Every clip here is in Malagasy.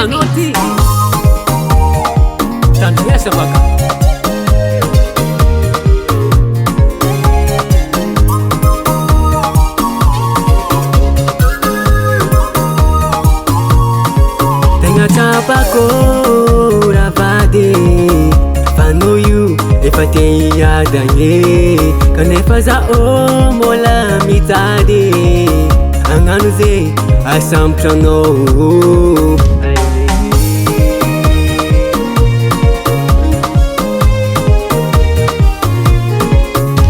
Anoti Tandriasa baka Tenga tapako ravade Fanoyu efate yadanye Kanefa za mola mitade Anganuze asamprano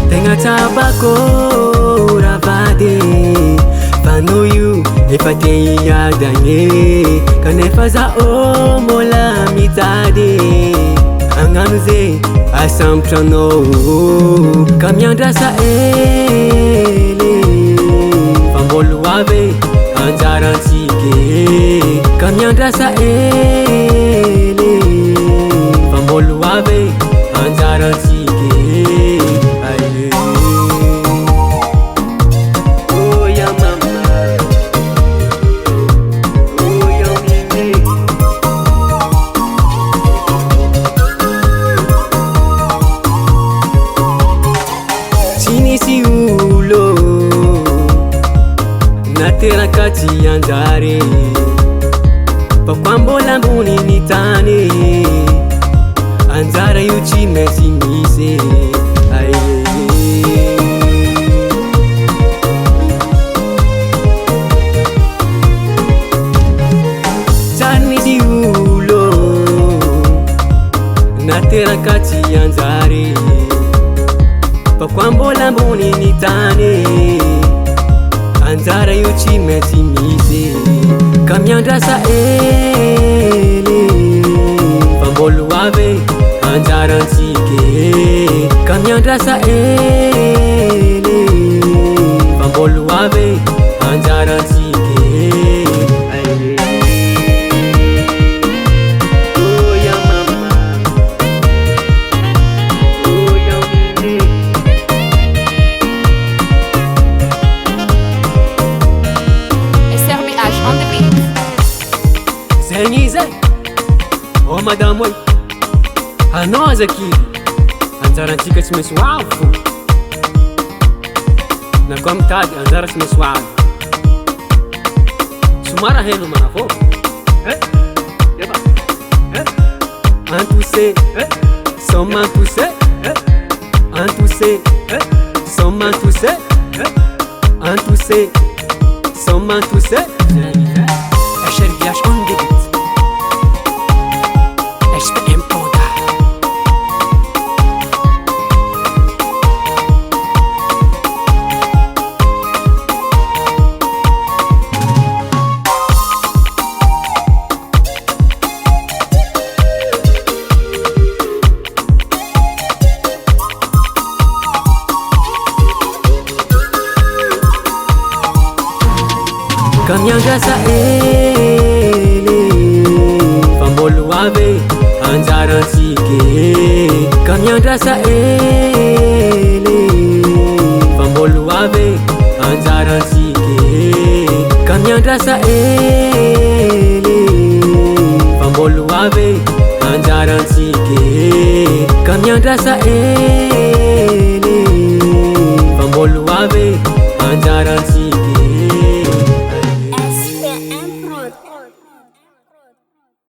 Tenga tabako ravade Fanoyu efate yadanye Kanefa za mola mitade Anganuze asamprano Kamyandrasa Famboluave anjaransike Kamyandrasa Famboluave anjaransike Oh ya mama Oh ya mimi Sinisi ulo Natera kati andare Pakwambola mbuni nitane Anzara yuchi mesimise Jani di ulo Natera kati andare Pakwambola mbuni nitane Anzara yuchi mesimise Kamyandrasa Famboluave anjaransike Kamyandrasa Famboluave anjaransike Oh ya mama Oh ya mimi SRBH on the beat. Zengize Oh madame way Anao zakily Anjarantsika tsy maintsy hoavy fo Na koa mitady anjara tsy maintsy hoavy Somara heno manafô Eba Antoussé Somme antoussé Antoussé Somme antoussé Antoussé Somme antoussé SRBH on the beat SPM Oda Kamyandrasa Famboluave anjaransike Kamyandrasa Famboluave anjaransike Kamyandrasa Famboluave anjaransike Kamyandrasa Famboluave anjaransike